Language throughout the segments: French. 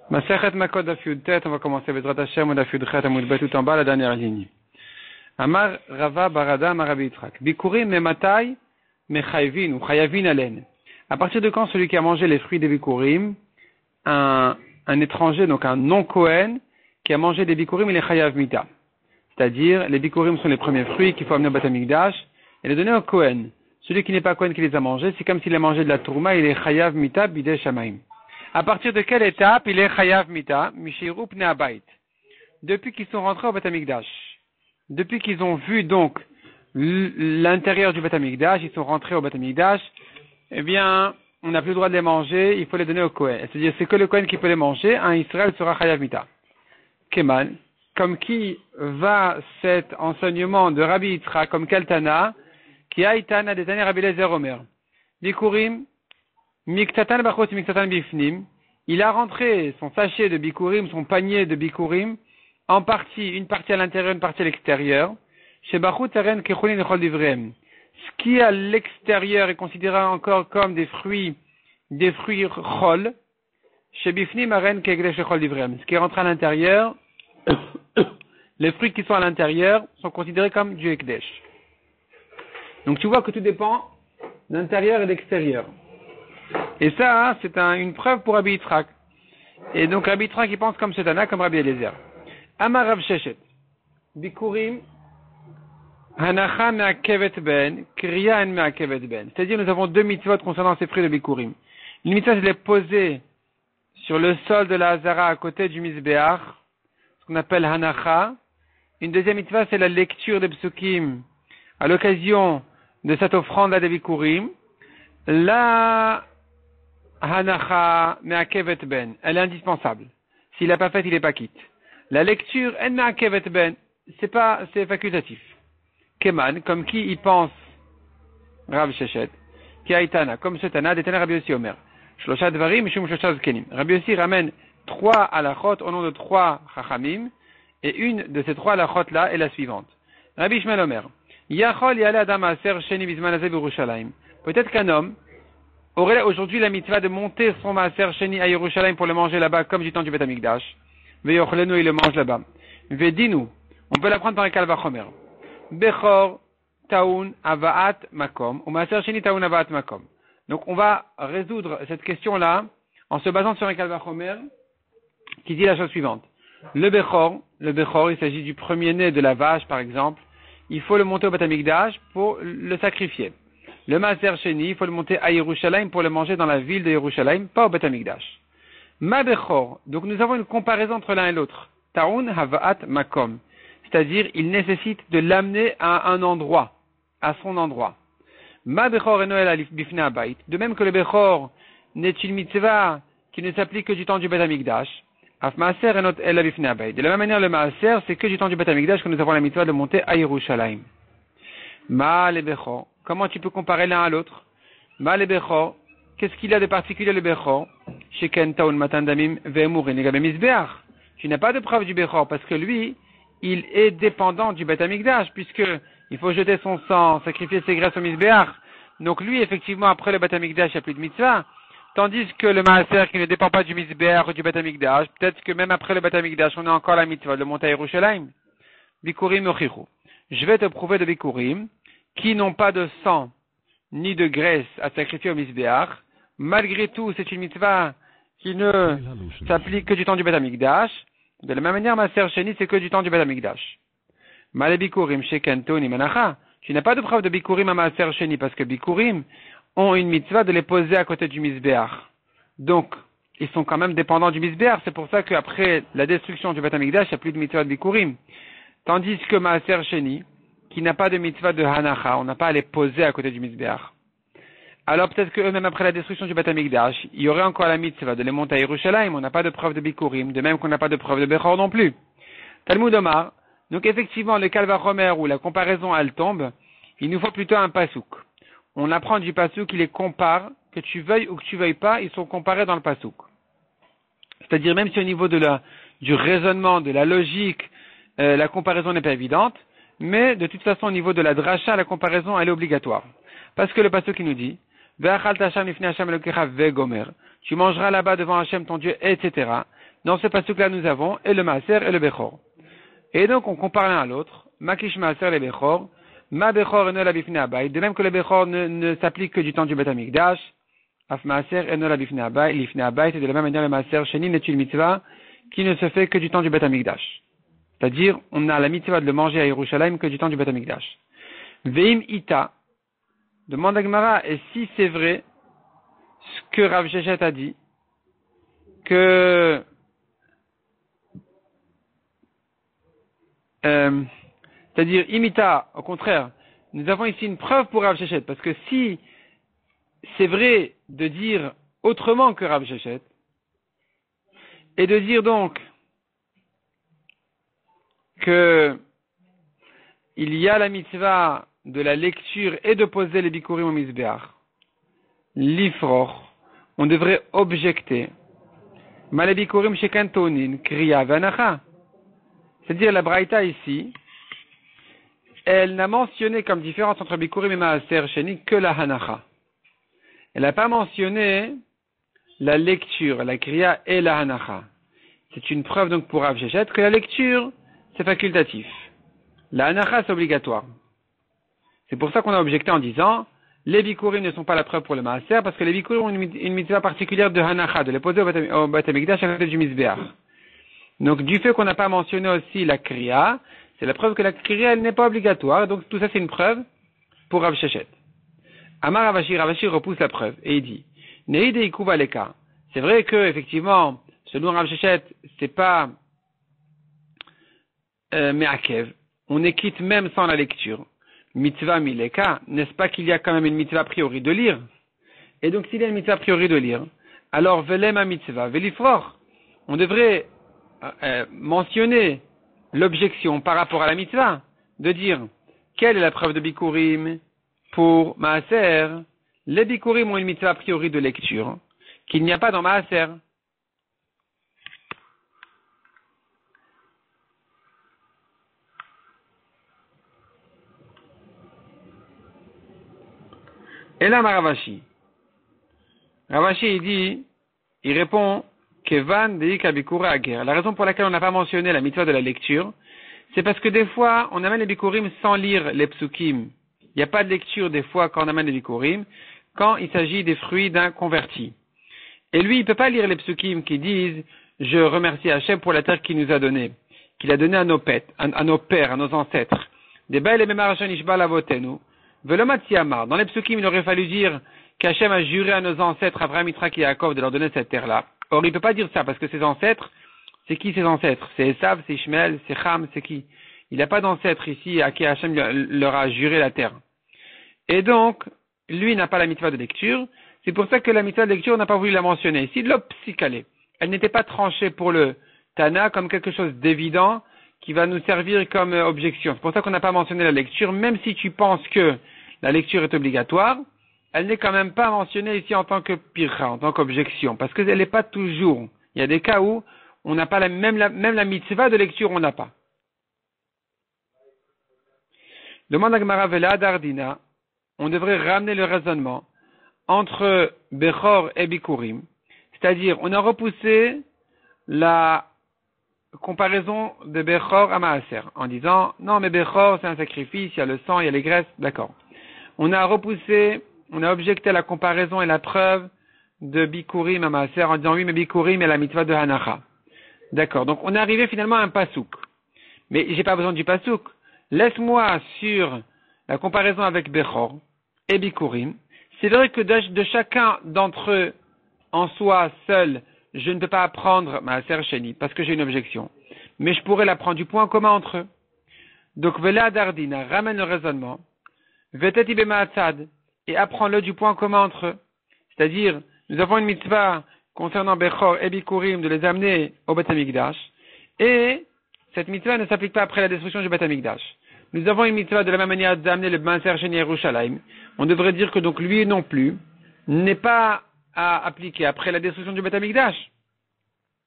Masechet Makot Daf Yud Tet, on va commencer avec Bezrat Hashem ou Daf Yud Chet Amud Bet tout en bas, la dernière ligne. Amar Rava Barada Marabi Yitzhak. Bikurim mematai mechayvin ou chayavin alen. À partir de quand celui qui a mangé les fruits des bikurim, un étranger, donc un non-Kohen, qui a mangé des bikurim, il est chayav mita. C'est-à-dire, les bikurim sont les premiers fruits qu'il faut amener au Beth Amikdash et les donner au Kohen. Celui qui n'est pas Kohen qui les a mangés, c'est comme s'il a mangé de la tourma, il est chayav mita bidei shamaim. À partir de quelle étape il est chayav mita? Mishiru pnei habayit. Depuis qu'ils sont rentrés au Beth Amikdash. Depuis qu'ils ont vu donc l'intérieur du Beth Amikdash, ils sont rentrés au Beth Amikdash, eh bien, on n'a plus le droit de les manger, il faut les donner au Kohen. C'est-à-dire, c'est que le Kohen qui peut les manger, un Israël sera chayav mita. Keman, comme qui va cet enseignement de Rabbi Yitzhak, comme Kaltana, qui a Itana des années Rabbi Lezer Omer. Bikurim, Miktatan Bachot, Miktatan Bifnim, il a rentré son sachet de Bikurim, son panier de Bikurim, en partie, une partie à l'intérieur, une partie à l'extérieur. Chez Bachut Aren Kechulin Echol Divrem. Ce qui à l'extérieur est considéré encore comme des fruits chol. Chez Bifnim Aren Keglesh Echol Divrem. Ce qui est rentré à l'intérieur, les fruits qui sont à l'intérieur sont considérés comme du Ekdesh. Donc tu vois que tout dépend d'intérieur et d'extérieur. Et ça, c'est une preuve pour Rabbi Yitzhak. Et donc Rabbi Yitzhak, il pense comme Shetana, comme Rabbi Eliezer. Amar Rav Sheshet. Bikurim, Hanacha me'akevet ben, Kriya en me'akevet ben. C'est-à-dire, nous avons deux mitzvot concernant ces fruits de Bikurim. Une mitzvah, c'est de les poser sur le sol de la Hazara à côté du Mizbeach, ce qu'on appelle Hanacha. Une deuxième mitzvah, c'est la lecture des psukim à l'occasion de cette offrande à des Bikurim. La Hanacha me'akevet ben, elle est indispensable. S'il l'a pas faite, il est pas quitte. La lecture en me'akevet ben, c'est facultatif. Keman, comme qui y pense Rav Sheshet, qui a Itana, comme ce Tana, des Tana Rabbi Yossi Omer. Shlosha dvarim, mishum shlosha zkenim. Rabbi Yossi ramène 3 halachot au nom de 3 chachamim, et une de ces 3 halachot là est la suivante. Rabbi Shmuel Omer, Yachol yale adam aser sheni bizman hazeh b'Yerushalayim. Peut-être qu'un homme aurait aujourd'hui la mitzvah de monter son maaser sheni à Yerushalayim pour le manger là-bas comme du temps du Beth Amikdash. Ve'yochlenu, il le mange là-bas. Ve'dinu, on peut l'apprendre par un Kal Vachomer. Bechor taun avaat makom, ou maaser sheni taun avaat makom. Donc on va résoudre cette question-là en se basant sur un Kal Vachomer qui dit la chose suivante. Le Bechor, il s'agit du premier-né de la vache par exemple, il faut le monter au Beth Amikdash pour le sacrifier. Le Maaser Sheni, il faut le monter à Yerushalayim pour le manger dans la ville de Yerushalayim, pas au Beth Amikdash. Ma Bechor, donc nous avons une comparaison entre l'un et l'autre. Taun Havaat Makom, c'est-à-dire il nécessite de l'amener à un endroit, à son endroit. Ma Bechor et Noël Alif Bifne Abayit, de même que le Bechor n'est une mitzvah qui ne s'applique que du temps du Beth Amikdash. Af Maaser et Not El Bifne Abayit. De la même manière, le Maaser, c'est que du temps du Beth Amikdash que nous avons la mitzvah de monter à Yerushalayim. Ma le Bechor. Comment tu peux comparer l'un à l'autre? Ma le Bechor, qu'est-ce qu'il a de particulier le Bechor? Sheken taun matan damim ve'emur negabe misbeach. Tu n'as pas de preuve du Bechor parce que lui, il est dépendant du Beth Amikdash puisque il faut jeter son sang, sacrifier ses graisses au misbeach. Donc lui, effectivement, après le Beth Amikdash, il n'y a plus de mitzvah. Tandis que le maaser qui ne dépend pas du misbeach ou du Beth Amikdash, peut-être que même après le Beth Amikdash, on a encore la mitzvah de le monter à Yerushalayim. Bikurim ochichu. Je vais te prouver de Bikurim qui n'ont pas de sang ni de graisse à sacrifier au Mizbeach. Malgré tout, c'est une mitzvah qui ne s'applique que du temps du Beth Amikdash. De la même manière, Maaser Sheni, c'est que du temps du Beth Amikdash. Malé Bikurim, Sheken Toni Manacha. Tu n'as pas de preuve de Bikurim à Maaser Sheni parce que Bikurim ont une mitzvah de les poser à côté du Mizbeach. Donc, ils sont quand même dépendants du Mizbeach. C'est pour ça qu'après la destruction du Beth Amikdash, il n'y a plus de mitzvah de Bikurim. Tandis que Maaser Sheni, qui n'a pas de mitzvah de Hanacha, on n'a pas à les poser à côté du Mizbeach. Alors peut-être que même après la destruction du Beth Amikdash, il y aurait encore la mitzvah de les monter à Yerushalayim, on n'a pas de preuve de Bikurim, de même qu'on n'a pas de preuve de Bechor non plus. Talmud Omar, donc effectivement le Kal Vachomer où la comparaison elle tombe, il nous faut plutôt un pasouk. On apprend du pasouk, il les compare, que tu veuilles ou que tu veuilles pas, ils sont comparés dans le pasouk. C'est-à-dire même si au niveau du raisonnement, de la logique, la comparaison n'est pas évidente, mais de toute façon au niveau de la dracha, la comparaison elle est obligatoire. Parce que le pasuk qui nous dit, tu mangeras là-bas devant Hachem ton Dieu, etc. Dans ce pasuk-là, nous avons et le maaser et le bechor. Et donc, on compare l'un à l'autre. Makish maaser et bechor. Ma bechor et no la bifne abayit. De même que le bechor ne s'applique que du temps du Beth Amikdash. Af maaser et no la bifne abayit. Lifne abayit. Et de la même manière, le maaser sheni n'est une mitzvah qui ne se fait que du temps du Beth Amikdash. C'est-à-dire, on a la mitzvah de le manger à Yerushalayim que du temps du Beth Amikdash. Veim ita. Demande à Gemara, et si c'est vrai, ce que Rav Sheshet a dit, que c'est-à-dire imita, au contraire, nous avons ici une preuve pour Rav Sheshet, parce que si c'est vrai de dire autrement que Rav Sheshet, et de dire donc que il y a la mitzvah de la lecture et de poser les bikurim au mizbeach, l'ifror, on devrait objecter malabikurim shekantonin kriya vanacha. C'est-à-dire la braïta ici, elle n'a mentionné comme différence entre bikurim et maaser sheni que la hanacha. Elle n'a pas mentionné la lecture, la kriya et la hanacha. C'est une preuve donc pour Rav Sheshet que la lecture c'est facultatif. La hanacha c'est obligatoire. C'est pour ça qu'on a objecté en disant les bikurim ne sont pas la preuve pour le maaser parce que les bikurim ont une mitzvah particulière de hanacha, de les poser au Beth Amikdash à côté du mizbeach. Donc du fait qu'on n'a pas mentionné aussi la kriya, c'est la preuve que la kriya elle n'est pas obligatoire. Donc tout ça c'est une preuve pour Rav Sheshet. Amar Ravashi repousse la preuve et il dit Neide ikuva leka. C'est vrai que effectivement selon Rav Sheshet c'est pas me'akev. On est quitte même sans la lecture. Mitzvah mileka, n'est-ce pas qu'il y a quand même une mitzvah a priori de lire? Et donc s'il y a une mitzvah a priori de lire, alors velema mitzvah velifror. On devrait mentionner l'objection par rapport à la mitzvah, de dire quelle est la preuve de bikurim pour maaser. Les bikurim ont une mitzvah a priori de lecture qu'il n'y a pas dans maaser. Et là, Ravashi, il répond, Kevan deika bikura ager. La raison pour laquelle on n'a pas mentionné la mitzvah de la lecture, c'est parce que des fois, on amène les bikurim sans lire les psukim. Il n'y a pas de lecture des fois quand on amène les bikurim, quand il s'agit des fruits d'un converti. Et lui, il ne peut pas lire les psukim qui disent, je remercie Hachem pour la terre qu'il nous a donnée, qu'il a donnée à nos pères, à nos ancêtres. Des belles et mémarachan ishba lavotenu. Dans les psukim, il aurait fallu dire qu'Hachem a juré à nos ancêtres, Abraham, Yitzhak et Yaakov, de leur donner cette terre-là. Or, il ne peut pas dire ça, parce que ses ancêtres, c'est qui ses ancêtres? C'est Esav, c'est Ishmael, c'est Ham, c'est qui? Il n'a pas d'ancêtre ici à qui Hachem leur a juré la terre. Et donc, lui n'a pas la mitzvah de lecture. C'est pour ça que la mitzvah de lecture, on n'a pas voulu la mentionner. Ici, l'opsikale. Elle n'était pas tranchée pour le Tana comme quelque chose d'évident qui va nous servir comme objection. C'est pour ça qu'on n'a pas mentionné la lecture, même si tu penses que la lecture est obligatoire, elle n'est quand même pas mentionnée ici en tant que pircha, en tant qu'objection, parce qu'elle n'est pas toujours. Il y a des cas où on n'a pas même la mitzvah de lecture, on n'a pas. Demande à Gemara Vela Dardina, on devrait ramener le raisonnement entre Bechor et Bikurim, c'est-à-dire on a repoussé la comparaison de Bechor à Maaser, en disant, non mais Bechor c'est un sacrifice, il y a le sang, il y a les graisses, d'accord. On a objecté à la comparaison et la preuve de Bikurim à Maaser en disant oui mais Bikurim est la mitzvah de Hanacha. D'accord, donc on est arrivé finalement à un pasouk. Mais j'ai pas besoin du pasouk. Laisse-moi sur la comparaison avec Bechor et Bikurim. C'est vrai que de chacun d'entre eux en soi seul, je ne peux pas apprendre Maaser Sheni parce que j'ai une objection. Mais je pourrais l'apprendre du point commun entre eux. Donc Vela Dardina ramène le raisonnement. Veteti b'ma'atzad, et apprends-le du point commun entre eux. C'est-à-dire, nous avons une mitzvah concernant Bechor et Bikurim de les amener au Beth Amikdash, et cette mitzvah ne s'applique pas après la destruction du Beth Amikdash. Nous avons une mitzvah de la même manière d'amener le Maaser Sheni Yerushalayim. On devrait dire que donc lui non plus n'est pas à appliquer après la destruction du Beth Amikdash.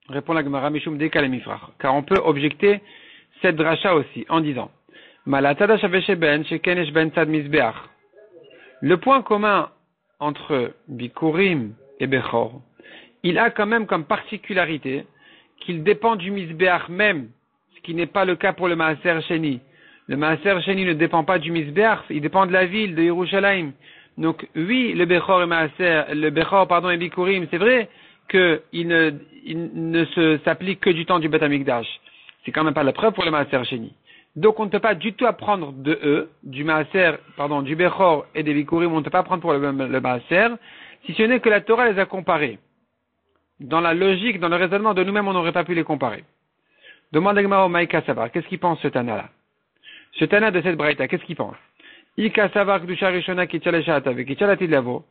Répond la Gemara Mishum Deka le Mifrach. Car on peut objecter cette dracha aussi en disant le point commun entre Bikurim et Bechor, il a quand même comme particularité qu'il dépend du Misbéach même, ce qui n'est pas le cas pour le Maaser Sheni. Le Maaser Sheni ne dépend pas du Misbéach, il dépend de la ville, de Yerushalayim. Donc oui, le Bechor et Maaser, et Bikurim, c'est vrai qu'il ne s'applique que du temps du Beth Amikdash. C'est quand même pas la preuve pour le Maaser Sheni. Donc on ne peut pas du tout apprendre de eux, du Bechor et des Bikurim, on ne peut pas apprendre pour le Maaser, si ce n'est que la Torah les a comparés. Dans la logique, dans le raisonnement de nous-mêmes, on n'aurait pas pu les comparer. Demande à Gemara au Maïka Savar, qu'est-ce qu'il pense ce Tana-là? Ce Tana de cette Braïta, qu'est-ce qu'il pense? Ika Savar Kedusha Rishona Kitchaleshat avec Kitchalatid Lavo.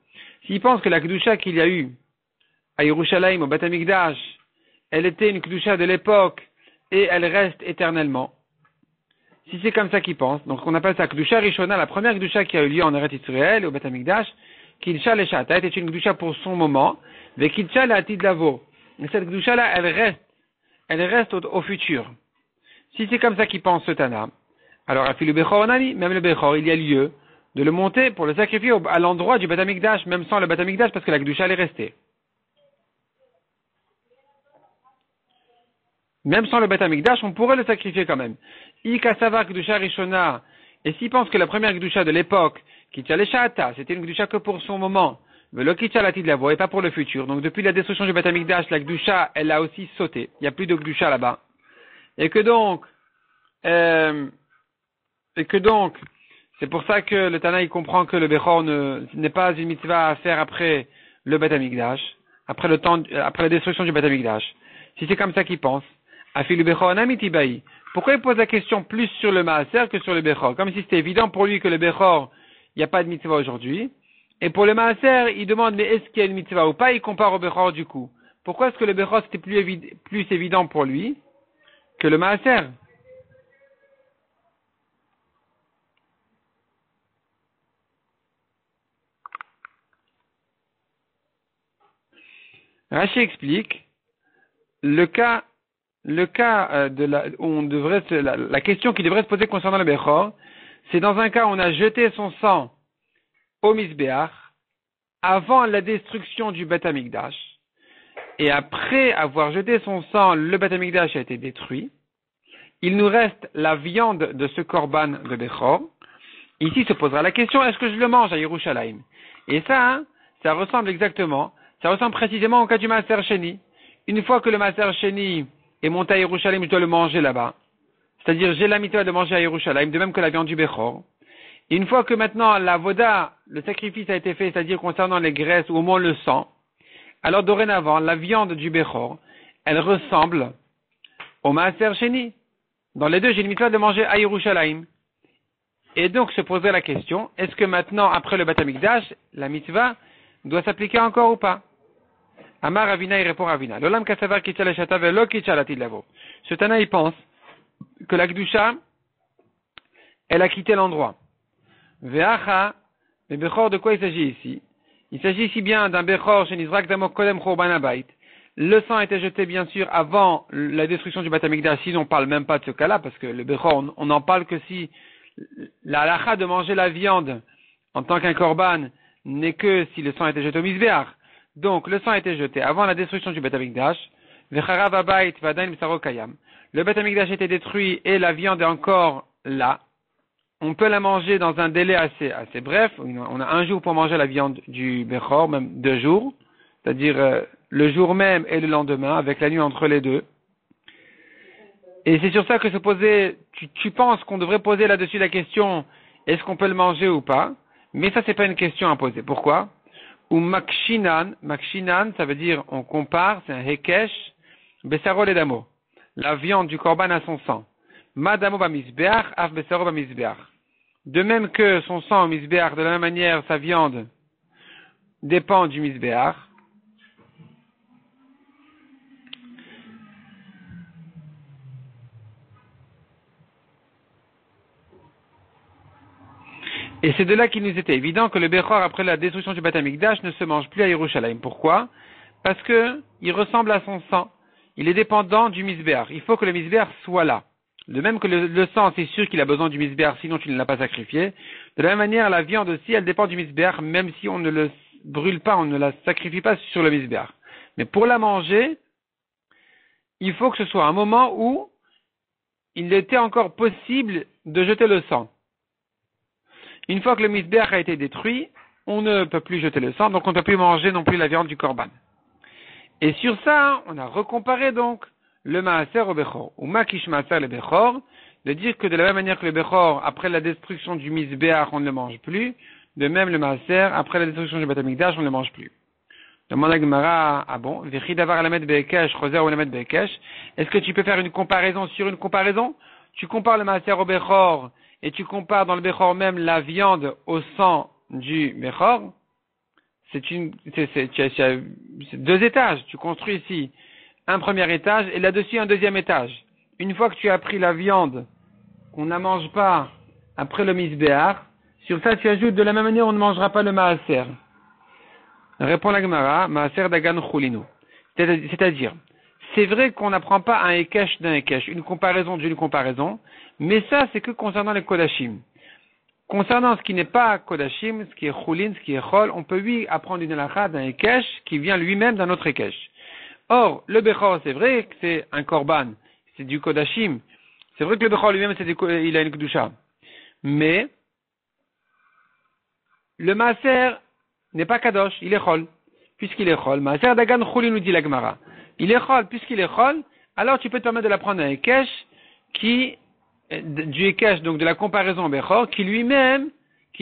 S'il pense que la Kedusha qu'il y a eu à Yerushalayim, au Beth Amikdash, elle était une Kedusha de l'époque et elle reste éternellement. Si c'est comme ça qu'il pense, donc on appelle ça Kedusha Rishona, la première Kedusha qui a eu lieu en Eretz Israël, au Beth Amikdash, Kitchaleshat était une Kedusha pour son moment, mais Kitchalatid Lavo. Et cette Kedusha-là, elle reste au futur. Si c'est comme ça qu'il pense ce Tana, alors, le Bechor Nani, même le Bechor, il y a lieu de le monter pour le sacrifier à l'endroit du Beth Amikdash, même sans le Beth Amikdash, parce que la Kedusha, elle est restée. Même sans le Beth Amikdash, on pourrait le sacrifier quand même. Ika Sava Kedusha Rishona, et s'il pense que la première Kedusha de l'époque, Kitchaleshata, c'était une Kedusha que pour son moment, mais le Kitchalatid Lavo, et pas pour le futur. Donc, depuis la destruction du Beth Amikdash, la Kedusha, elle a aussi sauté. Il n'y a plus de Kedusha là-bas. Et que donc, c'est pour ça que le Tana, il comprend que le Bechor n'est pas une mitzvah à faire après le Beth Amikdash, après la destruction du Beth Amikdash. Si c'est comme ça qu'il pense, Afi le Bechor Namitibaï. Pourquoi il pose la question plus sur le Maaser que sur le Bechor? Comme si c'était évident pour lui que le Bechor, il n'y a pas de mitzvah aujourd'hui. Et pour le Maaser, il demande, mais est-ce qu'il y a une mitzvah ou pas? Il compare au Bechor du coup. Pourquoi est-ce que le Bechor c'était plus évident pour lui que le Maaser? Rashi explique la question qui devrait se poser concernant le Bechor, c'est dans un cas où on a jeté son sang au Misbéach avant la destruction du Beth Amikdash, et après avoir jeté son sang, le Beth Amikdash a été détruit. Il nous reste la viande de ce korban de Bechor. Ici se posera la question, est-ce que je le mange à Yerushalayim? Et ça ressemble précisément au cas du Maaser Sheni. Une fois que le Maaser Sheni est monté à Yerushalayim, je dois le manger là-bas. C'est-à-dire, j'ai la mitzvah de manger à Yerushalayim, de même que la viande du Bechor. Et une fois que maintenant la voda, le sacrifice a été fait, c'est-à-dire concernant les graisses ou au moins le sang, alors dorénavant, la viande du Bechor, elle ressemble au Maaser Sheni. Dans les deux, j'ai une mitzvah de manger à Yerushalayim. Et donc se poserait la question, est-ce que maintenant, après le Beth Amikdash, la mitzvah doit s'appliquer encore ou pas? Amar Ravina, il répond Ravina. L'olam kasavar kitchalashata velo kitchalatid lavo. Ce Tana, il pense que la Kedusha, elle a quitté l'endroit. Ve'acha, le Bechor, de quoi il s'agit ici? Il s'agit ici bien d'un Bechor chez Nizrak Damo Kodem Chorban Habayit. Le sang a été jeté bien sûr avant la destruction du Beth Amikdash. Sinon, on parle même pas de ce cas-là, parce que le Bechor, on n'en parle que si la halacha de manger la viande en tant qu'un korban n'est que si le sang a été jeté au Misbéach. Donc, le sang a été jeté avant la destruction du Beth Amikdash. Vecharav Habayit vadain misaro kayam. Le Beth Amikdash a été détruit et la viande est encore là. On peut la manger dans un délai assez bref. On a un jour pour manger la viande du Bechor, même 2 jours. C'est-à-dire le jour même et le lendemain, avec la nuit entre les deux. Et c'est sur ça que se posait, tu penses qu'on devrait poser là-dessus la question, est-ce qu'on peut le manger ou pas? Mais ça, c'est pas une question à poser. Pourquoi? Ou makshinan, ça veut dire, on compare, c'est un hekesh, besaro ledamo. La viande du korban à son sang. Madamo bamisbeach, af besaro bamisbeach. De même que son sang au misbeach, de la même manière, sa viande dépend du misbeach. Et c'est de là qu'il nous était évident que le Bechor, après la destruction du Beth Amikdash, ne se mange plus à Yerushalayim. Pourquoi? Parce que il ressemble à son sang. Il est dépendant du Misbéach. Il faut que le Misbéach soit là. De même que le sang, c'est sûr qu'il a besoin du Misbéach, sinon tu ne l'as pas sacrifié. De la même manière, la viande aussi, elle dépend du Misbéach, même si on ne le brûle pas, on ne la sacrifie pas sur le Misbéach. Mais pour la manger, il faut que ce soit un moment où il était encore possible de jeter le sang. Une fois que le misbéach a été détruit, on ne peut plus jeter le sang, donc on ne peut plus manger non plus la viande du korban. Et sur ça, on a recomparé donc le maaser au bechor, ou makish maaser le bechor, de dire que de la même manière que le bechor, après la destruction du misbéach, on ne le mange plus, de même le maaser, après la destruction du Beth Amikdash, on ne le mange plus. Demande à Gemara, ah bon, est-ce que tu peux faire une comparaison sur une comparaison? Tu compares le maaser au bechor, et tu compares dans le bechor même la viande au sang du bechor. C'est deux étages. Tu construis ici un premier étage et là-dessus un deuxième étage. Une fois que tu as pris la viande qu'on ne mange pas après le misbéach, sur ça tu ajoutes de la même manière on ne mangera pas le maaser. Répond la Gemara, maaser dagan chulinu. C'est-à-dire, c'est vrai qu'on n'apprend pas un ekesh d'un ekesh, une comparaison d'une comparaison, mais ça c'est que concernant les kodashim. Concernant ce qui n'est pas kodashim, ce qui est chulin, ce qui est chol, on peut lui apprendre une halakha d'un ekesh qui vient lui-même d'un autre ekesh. Or, le bechor, c'est vrai que c'est un korban, c'est du kodashim. C'est vrai que le bechor lui-même, il a une kedusha. Mais, le maaser n'est pas kadosh, il est chol. Puisqu'il est chol, maaser dagan chulin nous dit la Gemara. Il est chol, puisqu'il est chol, alors tu peux te permettre de l'apprendre un ekesh du ekesh, donc de la comparaison au bechor, qui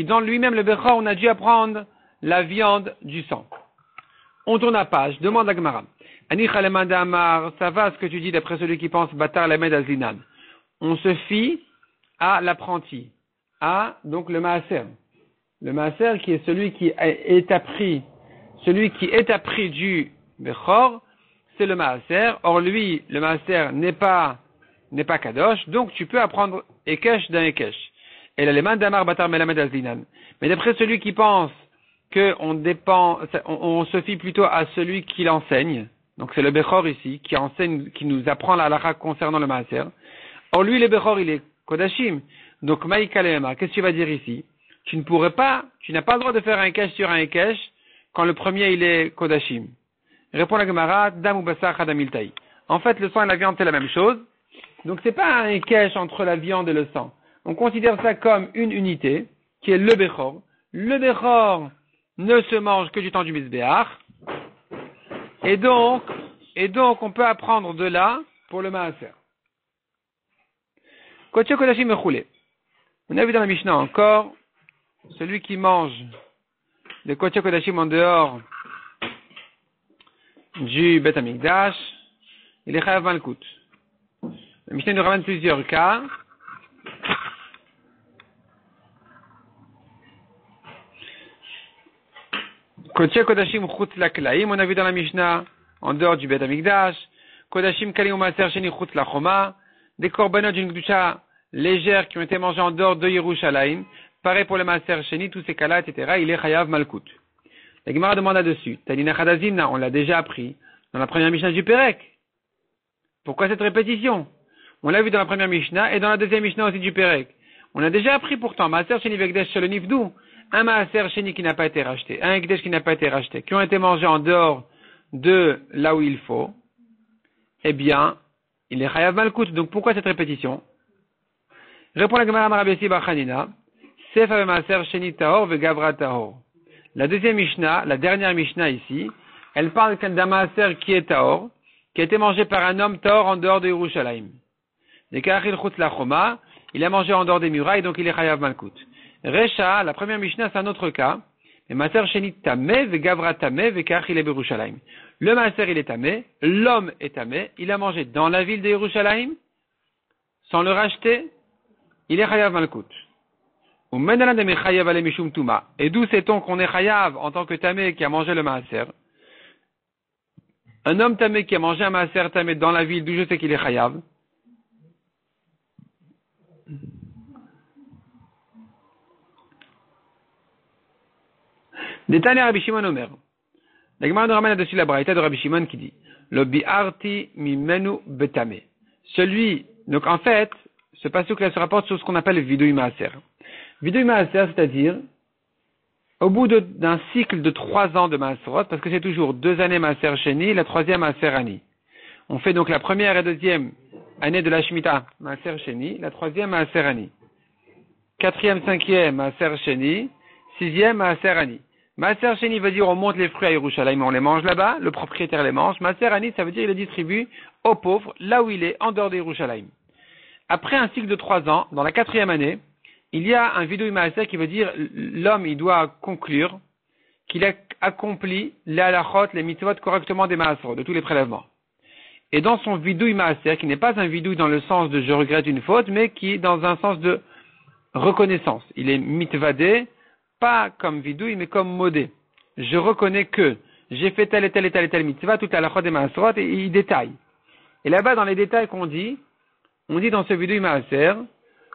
dans lui-même le bechor, on a dû apprendre la viande du sang. On tourne la page, demande à Gemara. Ani chaleman d'amar, ça va ce que tu dis d'après celui qui pense batar lamed azlinan. On se fie à l'apprenti, donc le maaser. Le maaser qui est celui qui est appris du bechor, c'est le maaser. Or lui, le maaser n'est pas kadosh, donc tu peux apprendre ekesh d'un ekesh. Et l'aleman d'amar batar melamed azlinan. Mais d'après celui qui pense on se fie plutôt à celui qui l'enseigne, donc c'est le bechor ici, qui nous apprend la halakha concernant le maaser. Or lui, le bechor, il est kodashim. Donc maïka lema, qu'est-ce que tu vas dire ici? Tu n'as pas le droit de faire un ekesh sur un ekesh quand le premier il est kodashim. Répond la Gemara, dam ou basar hadamiltai. En fait, le sang et la viande c'est la même chose. Donc c'est pas un ekesh entre la viande et le sang. On considère ça comme une unité, qui est le bechor. Le bechor ne se mange que du temps du misbéach. Et donc, on peut apprendre de là pour le maaser. Kotche kodashim mechoulé. On a vu dans la Mishnah encore, celui qui mange le kotche kodashim en dehors du Beth Amikdash, il est chayav malkout. La Mishnah nous ramène plusieurs cas. Kotche kodashim chutz laklaim, on a vu dans la Mishnah, en dehors du Beth Amikdash. Kodashim kalim maaser sheni chutz lachoma. Des korbanot d'une kedusha légères qui ont été mangés en dehors de Yerushalayim. Pareil pour le maaser sheni, tous ces cas-là, etc. Il est chayav malkout. La Gemara demande là-dessus. Talina chadazimna, on l'a déjà appris dans la première Mishnah du Perek. Pourquoi cette répétition? On l'a vu dans la première Mishnah et dans la deuxième Mishnah aussi du Perek. On a déjà appris pourtant, maaser sheni vekdesh shalonifdu. Un maaser sheni qui n'a pas été racheté, un ekdesh qui n'a pas été racheté, qui ont été mangés en dehors de là où il faut, eh bien, il est chayav malkout. Donc pourquoi cette répétition? Répond la Gemara Marabesi Bachanina, sefa maaser sheni tahor vegavra tahor. La deuxième Mishnah, la dernière Mishnah ici, elle parle d'un maaser qui est tahor, qui a été mangé par un homme tahor en dehors de Yerushalayim. Dekachil chutz lachoma, il a mangé en dehors des murailles, donc il est chayav malkout. Recha, la première Mishnah, c'est un autre cas. Le maaser sheni tameh vegavra tameh vekachil Yerushalayim. Le maaser, il est tameh, l'homme est tameh, il a mangé dans la ville de Yerushalayim, sans le racheter, il est chayav malkout. Et d'où sait-on qu'on est chayav en tant que tameh qui a mangé le maaser? Un homme tameh qui a mangé un maaser tameh dans la ville, d'où je sais qu'il est chayav? Détaillé Rabbi Shimon Omer. La Gemara nous ramène là-dessus la braïta de Rabbi Shimon qui dit le bi'arti mimenu betame. Donc en fait, ce passage-là se rapporte sur ce qu'on appelle vidouï maaser. Vidouï maaser, c'est-à-dire, au bout d'un cycle de 3 ans de maaserot, parce que c'est toujours 2 années maaser sheni, la 3e maaser ani. On fait donc la première et deuxième année de la Shemitah, Maaser Sheni, la troisième Maaser Ani. Quatrième, cinquième, Maaser Sheni, sixième, Maaser Ani. Maaser Sheni veut dire on monte les fruits à Yerushalayim, on les mange là-bas, le propriétaire les mange. Maaser Ani, ça veut dire il les distribue aux pauvres, là où il est, en dehors de Yerushalayim. Après un cycle de 3 ans, dans la quatrième année, il y a un vidouï Maaser qui veut dire l'homme, il doit conclure qu'il a accompli les halachot, les mitzvot correctement des Maaser, de tous les prélèvements. Et dans son vidouï Maaser, qui n'est pas un vidouï dans le sens de je regrette une faute, mais qui est dans un sens de reconnaissance. Il est mitvadé, pas comme vidouï, mais comme modé. Je reconnais que j'ai fait telle et telle et telle et telle mitzvah, toute la halachot des Maaserot, et il détaille. Et là-bas, dans les détails qu'on dit, on dit dans ce vidouï Maaser,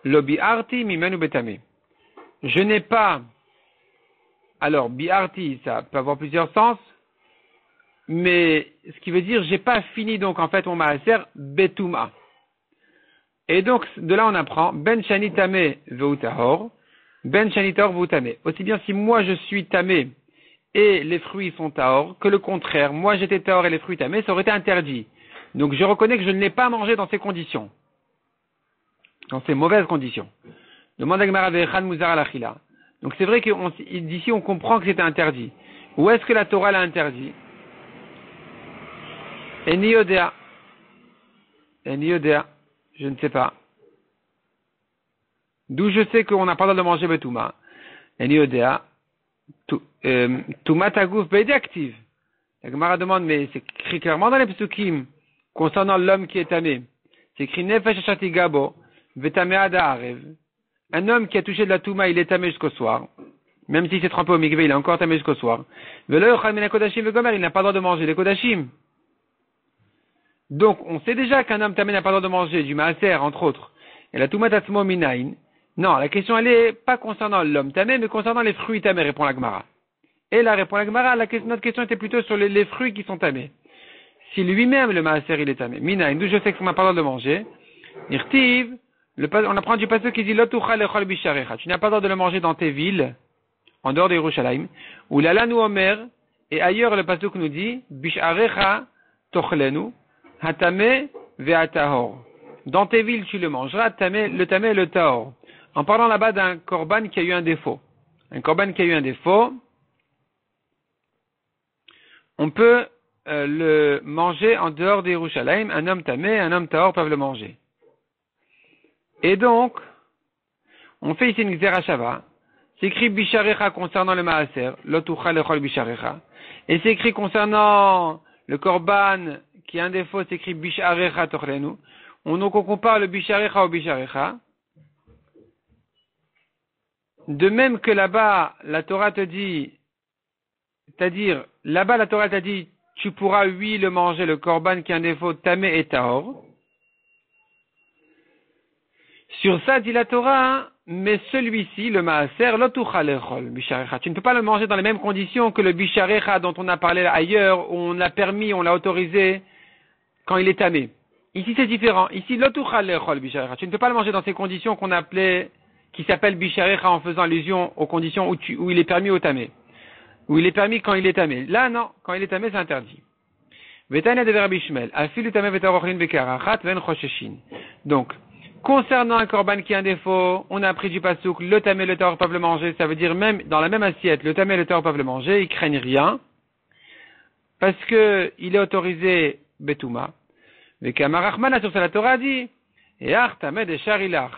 lo bi'arti mimenu betame. Je n'ai pas, alors bi'arti, ça peut avoir plusieurs sens, mais ce qui veut dire, j'ai pas fini donc en fait mon Maaser betuma. Et donc, de là on apprend, ben shani tame veutahor, ben shani tahor veutame. Aussi bien si moi je suis tamé et les fruits sont tahor, que le contraire, moi j'étais tahor et les fruits tamés, ça aurait été interdit. Donc je reconnais que je ne l'ai pas mangé dans ces conditions. Dans ces mauvaises conditions. Demande à Gemara ve'echan muzar al-achila. Donc c'est vrai qu'ici on comprend que c'était interdit. Où est-ce que la Torah l'a interdit? Eni yodea, je ne sais pas. D'où je sais qu'on n'a pas le droit de manger betouma. Eni yodea, touma tagouf beide active. La Gemara demande, mais c'est écrit clairement dans les psukim concernant l'homme qui est tamé. C'est écrit nefesh ashati gabo. Un homme qui a touché de la touma, il est tamé jusqu'au soir. Même s'il s'est trempé au mikvé, il est encore tamé jusqu'au soir. Il n'a pas le droit de manger les kodashim. Donc, on sait déjà qu'un homme tamé n'a pas le droit de manger du maaser, entre autres. Et la touma tatsmo minayin. Non, la question, elle est pas concernant l'homme tamé, mais concernant les fruits tamés, répond la Gemara. Et là, répond la Gemara, notre question était plutôt sur les fruits qui sont tamés. Si lui-même, le maaser, il est tamé. Minayin, d'où je sais qu'on n'a pas le droit de manger. Irtiv. On apprend du passage qui dit Lotucha lechol bisharecha. Tu n'as pas le droit de le manger dans tes villes, en dehors de Yerushalayim. Ou l'alanu omer, et ailleurs le passage nous dit Bisharecha tochlenu, hatame ve'atahor. Dans tes villes tu le mangeras, le tamé et le tahor. En parlant là-bas d'un korban qui a eu un défaut. Un korban qui a eu un défaut, on peut le manger en dehors de Yerushalayim. Un homme tamé, un homme tahor peuvent le manger. Et donc, on fait ici une Xerashava. C'est écrit Bisharecha concernant le Maaser, Lotucha lechol Bisharecha. Et c'est écrit concernant le Korban, qui a un défaut, c'est écrit Bisharecha Tochlenu. Donc on compare le Bisharecha au Bisharecha. De même que là-bas, la Torah te dit, c'est-à-dire, là-bas la Torah t'a dit, tu pourras, oui, le manger, le Korban qui a un défaut, Tamé et Tahor. Sur ça, dit la Torah, mais celui-ci, le maaser, lotucha lechol, bisharecha. Tu ne peux pas le manger dans les mêmes conditions que le bisharecha dont on a parlé ailleurs, où on l'a permis, on l'a autorisé quand il est tamé. Ici, c'est différent. Ici, lotucha lechol, bisharecha. Tu ne peux pas le manger dans ces conditions qu'on appelait, qui s'appellent bisharecha en faisant allusion aux conditions où il est permis au tamé. Où il est permis quand il est tamé. Là, non. Quand il est tamé, c'est interdit. Vetania de Rabbi Shmuel. Afilu tamé vetarochlin bekarachat ven chosheshin. Donc, concernant un korban qui a un défaut, on a appris du pasouk, le tamé et le tahor peuvent le manger, ça veut dire même dans la même assiette, le tamé et le tahor peuvent le manger, ils craignent rien, parce que il est autorisé betouma. Mais Kamarachmana sur ça la Torah dit, et ar tamé de sharilach,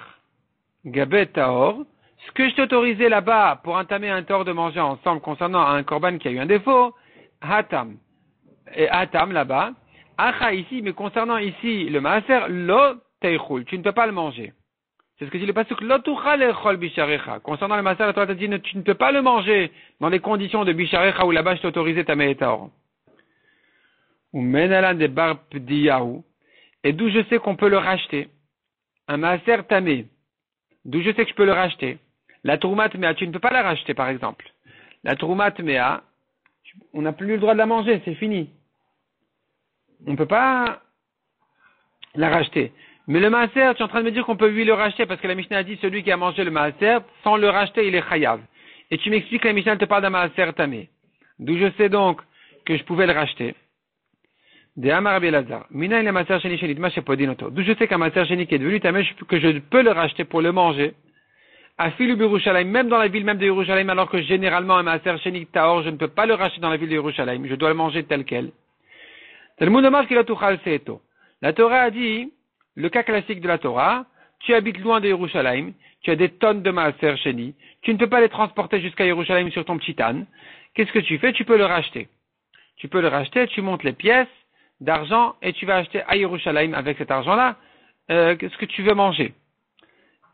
gabet tahor, ce que je t'ai autorisé là-bas pour un tamé et un tahor de manger ensemble concernant un korban qui a eu un défaut, hatam, et hatam là-bas, acha ici, mais concernant ici le maaser, lo teichul, tu ne peux pas le manger. C'est ce que dit le pasuk lotucha lechol bisharecha. Concernant le maaser, la Torah t'a dit tu ne peux pas le manger dans les conditions de bisharecha où là-bas je t'ai autorisé ta me'etaor. Ou menalan de bar pdiyahu. Et d'où je sais qu'on peut le racheter. Un maaser tamé. D'où je sais que je peux le racheter. La troumat mea, tu ne peux pas la racheter par exemple. La troumat mea, on n'a plus le droit de la manger, c'est fini. On ne peut pas la racheter. Mais le maaser, tu es en train de me dire qu'on peut lui le racheter parce que la Mishnah a dit celui qui a mangé le maaser, sans le racheter, il est chayav. Et tu m'expliques que la Mishnah te parle d'un maaser tamé. D'où je sais donc que je pouvais le racheter. De Amar Rabbi Elazar. Mina il est Maser Sheni Shenitma Shepodinoto. D'où je sais qu'un Maser Sheni qui est devenu tamé, que je peux le racheter pour le manger. À Filu Birushalayim, même dans la ville même de Yerushalayim, alors que généralement un Maser Sheni Taor, je ne peux pas le racheter dans la ville de Yerushalayim. Je dois le manger tel quel. Talmud Omar Kilatuchal Seeto. La Torah a dit, le cas classique de la Torah, tu habites loin de Yerushalayim, tu as des tonnes de Maaser Sheni, tu ne peux pas les transporter jusqu'à Yerushalayim sur ton petit âne. Qu'est-ce que tu fais? Tu peux le racheter. Tu peux le racheter, tu montes les pièces d'argent et tu vas acheter à Yerushalayim avec cet argent-là ce que tu veux manger.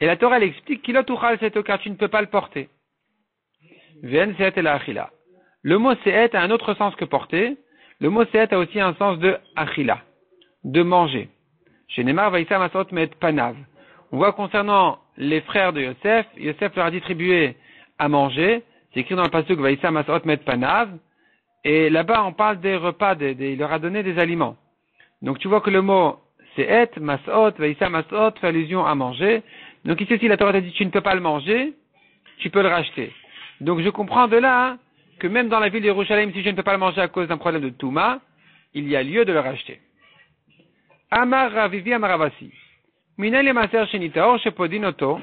Et la Torah elle explique qu'il car tu ne peux pas le porter. Le mot se'et a un autre sens que porter. Le mot se'et a aussi un sens de achila, de manger. Chez Neymar, Vaïssa Masot met panav. On voit concernant les frères de Yosef, Yosef leur a distribué à manger. C'est écrit dans le pasuk Vaïssa Masot met panav. Et là-bas, on parle des repas, il leur a donné des aliments. Donc tu vois que le mot se'et, masot, Vaïssa Masot fait allusion à manger. Donc ici aussi, la Torah t'a dit tu ne peux pas le manger, tu peux le racheter. Donc je comprends de là que même dans la ville de Yerushalayim, si je ne peux pas le manger à cause d'un problème de Touma, il y a lieu de le racheter. Amar Ravivi Amaravasi. Minel Maser Sheni Taor Shepodinoto.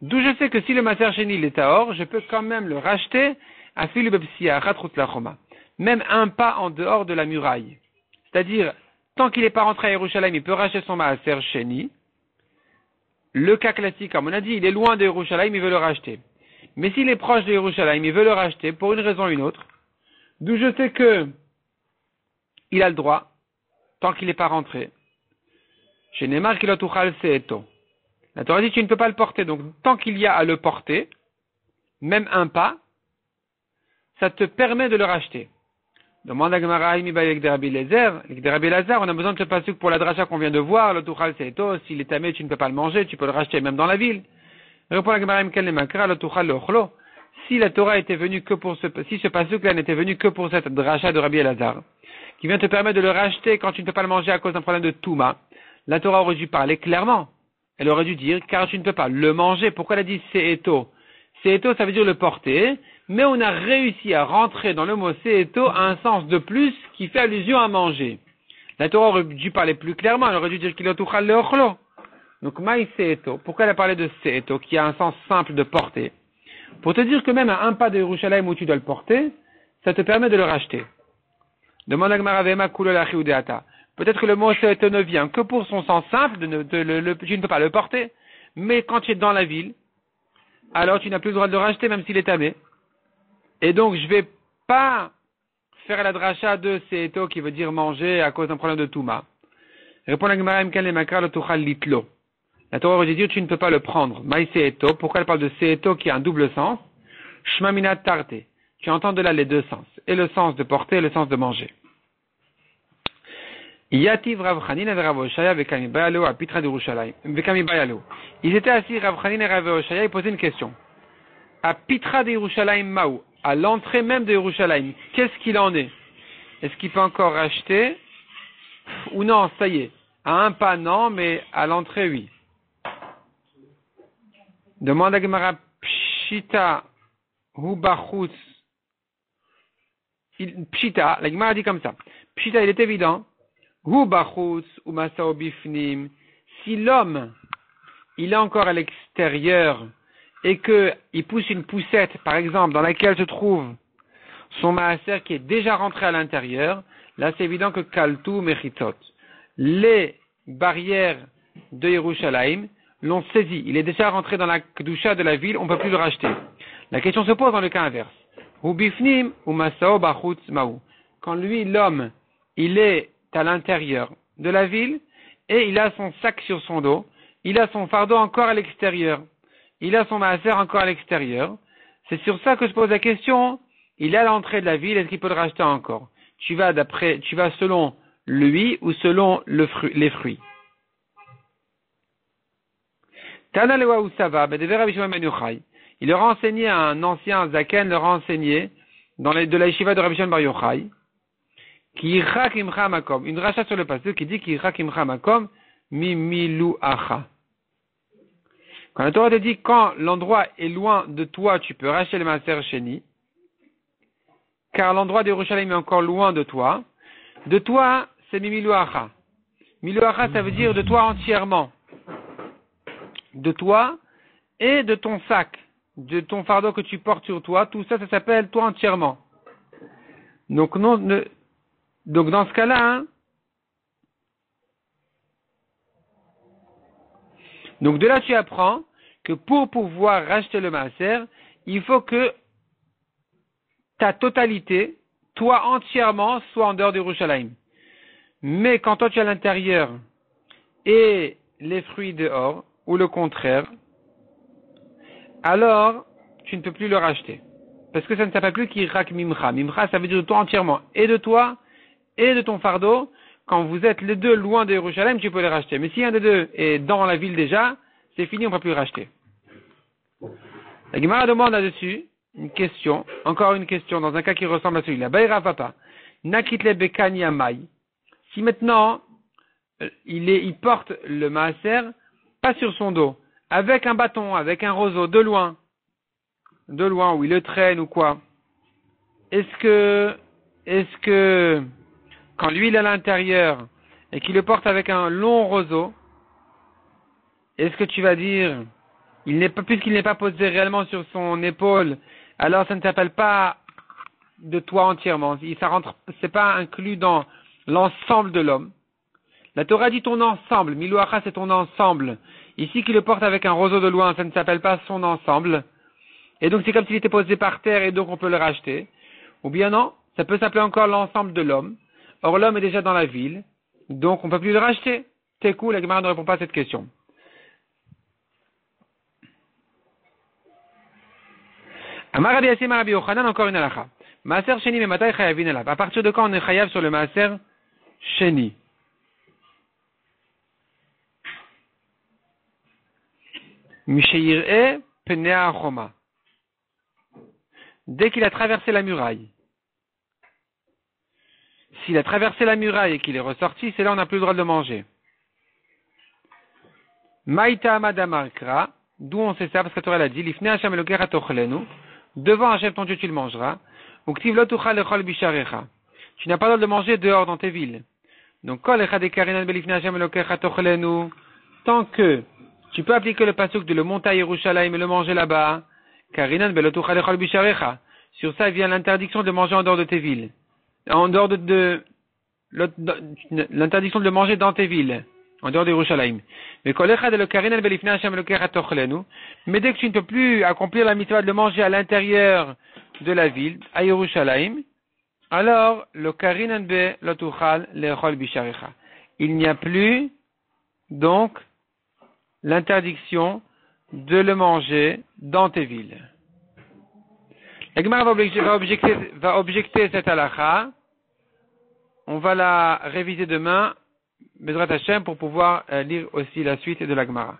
D'où je sais que si le Maser Sheni est Taor, je peux quand même le racheter à Filubepsia, Ratrut Lachoma. Même un pas en dehors de la muraille. C'est-à-dire, tant qu'il n'est pas rentré à Yerushalayim, il peut racheter son Maser Sheni. Le cas classique, comme on a dit, il est loin de Yerushalayim, il veut le racheter. Mais s'il est proche de Yerushalayim, il veut le racheter pour une raison ou une autre. D'où je sais que il a le droit, tant qu'il n'est pas rentré. Chez Neymar, Kilatuchal Seeto. La Torah dit tu ne peux pas le porter. Donc, tant qu'il y a à le porter, même un pas, ça te permet de le racheter. Demande à Gemara, on a besoin de ce pasuk pour la dracha qu'on vient de voir, le Tuchal Seeto, s'il est tamé, tu ne peux pas le manger, tu peux le racheter même dans la ville. Répond la Gemara, si la Torah était venue que pour si ce pasuk-là n'était venu que pour cette dracha de Rabbi Elazar, qui vient te permettre de le racheter quand tu ne peux pas le manger à cause d'un problème de Touma, la Torah aurait dû parler clairement. Elle aurait dû dire, car tu ne peux pas le manger. Pourquoi elle a dit Seeto? Seeto, ça veut dire le porter, mais on a réussi à rentrer dans le mot Seeto un sens de plus qui fait allusion à manger. La Torah aurait dû parler plus clairement, elle aurait dû dire Kilotuchal leochlo. Donc, Maï Seeto, pourquoi elle a parlé de Seeto, qui a un sens simple de porter? Pour te dire que même à un pas de Yerushalayim où tu dois le porter, ça te permet de le racheter. Demande à Gemara Vema Kulolachi Udeata. Peut-être que le mot Seeto ne vient que pour son sens simple, tu ne peux pas le porter, mais quand tu es dans la ville, alors tu n'as plus le droit de le racheter même s'il est tamé. Et donc je vais pas faire la dracha de Seeto qui veut dire manger à cause d'un problème de Touma. Répond la Gemara Imkan le Makar le Tuchal Litlo. La Torah aurait dit tu ne peux pas le prendre. Maï Seeto. Pourquoi elle parle de Seeto qui a un double sens? Shmamina Tarte. Tu entends de là les deux sens. Et le sens de porter et le sens de manger. Yativ Rav Chanina et Rav Oshaya Vekami Bayalo à Pitra d'Yerushalayim. Vekami Bayalo. Ils étaient assis, Rav Chanina et Rav Oshaya, ils posaient une question. À Pitra d'Yerushalayim Maou, à l'entrée même de Yerushalayim, qu'est-ce qu'il en est? Est-ce qu'il peut encore racheter? Ou non, ça y est. À un pas, non, mais à l'entrée, oui. Demande à Gemara Pshita Hubachus. Pshita, la Gemara dit comme ça. Pshita, il est évident. Hubachus ou Masao Bifnim. Si l'homme, il est encore à l'extérieur et qu'il pousse une poussette, par exemple, dans laquelle se trouve son maaser qui est déjà rentré à l'intérieur, là c'est évident que Kaltu Mechitot. Les barrières de Yerushalayim l'ont saisi. Il est déjà rentré dans la kedusha de la ville, on ne peut plus le racheter. La question se pose dans le cas inverse. Hubifnim ou Masao Bachutz Maou. Quand lui, l'homme, il est à l'intérieur de la ville et il a son sac sur son dos, il a son fardeau encore à l'extérieur, il a son maaser encore à l'extérieur. C'est sur ça que se pose la question. Il est à l'entrée de la ville, est-ce qu'il peut le racheter encore? Tu vas selon lui ou selon les fruits. Tana lewa usava, bedever Rabbi Shimon ben Yochai. Il leur a enseigné à un ancien zaken, leur a enseigné de la yeshiva de Rabbi Shimon ben Yochai, qui irak imcha makom, une rachat sur le passage qui dit qui irak imcha makom mimilu acha. Quand la Torah te dit quand l'endroit est loin de toi, tu peux racheter le maaser sheni, car l'endroit de Yerushalayim est encore loin de toi, c'est miluacha. Miluacha, ça veut dire de toi entièrement. De toi et de ton sac, de ton fardeau que tu portes sur toi, tout ça, ça s'appelle toi entièrement. Donc, donc dans ce cas-là, hein, donc de là tu apprends que pour pouvoir racheter le maaser, il faut que ta totalité, toi entièrement, soit en dehors du Yerushalayim. Mais quand toi tu es à l'intérieur et les fruits dehors, ou le contraire, alors tu ne peux plus le racheter. Parce que ça ne s'appelle plus kirak mimcha. Mimcha, ça veut dire de toi entièrement. Et de toi, et de ton fardeau. Quand vous êtes les deux loin de Yerushalayim, tu peux les racheter. Mais si un des deux est dans la ville déjà, c'est fini, on ne peut plus le racheter. La Gemara demande là-dessus une question, encore une question, dans un cas qui ressemble à celui-là. Baïra papa, nakitle bekani amai. Si maintenant, il porte le maaser, pas sur son dos, avec un bâton, avec un roseau, de loin, où il le traîne ou quoi. Est-ce que, quand lui il est à l'intérieur et qu'il le porte avec un long roseau, est-ce que tu vas dire, puisqu'il n'est pas posé réellement sur son épaule, alors ça ne s'appelle pas de toi entièrement. C'est pas inclus dans l'ensemble de l'homme. La Torah dit ton ensemble. Miluacha, c'est ton ensemble. Ici, qu'il le porte avec un roseau de loin, ça ne s'appelle pas son ensemble. Et donc, c'est comme s'il était posé par terre et donc on peut le racheter. Ou bien non, ça peut s'appeler encore l'ensemble de l'homme. Or, l'homme est déjà dans la ville. Donc, on ne peut plus le racheter. Tekou, la Gemara ne répond pas à cette question. Amar Rabbi Yassim Rabbi Yochanan, encore une halakha. Maaser sheni mematay chayavin alav. À partir de quand on est chayav sur le maaser sheni? Mishayir'e penea choma. Dès qu'il a traversé la muraille. S'il a traversé la muraille et qu'il est ressorti, c'est là on n'a plus le droit de le manger. Maïta amadamarkra, d'où on sait ça, parce que Torah l'a dit, l'ifne Hashem elokecha tochlenu, devant Hashem ton Dieu tu le mangeras, uktiv lo tuchal lechol bisharecha. Tu n'as pas le droit de le manger dehors dans tes villes. Donc, kol echad ekarinan belifne Hashem elokecha tochlenu, tant que tu peux appliquer le pasuk de le monter à Yerushalayim et le manger là-bas, karinan belo tuchal lechol bisharecha. Sur ça vient l'interdiction de manger en dehors de tes villes. En dehors de l'interdiction de le manger dans tes villes. En dehors de Yerushalayim. Mais dès que tu ne peux plus accomplir la mitzvah de le manger à l'intérieur de la ville, à Yerushalayim, alors le karinan be lotuchal lechol bisharecha. Il n'y a plus donc l'interdiction de le manger dans tes villes. La Gemara va objecter cette halakha. On va la réviser demain, Bezrat Hashem, pour pouvoir lire aussi la suite de la Gemara.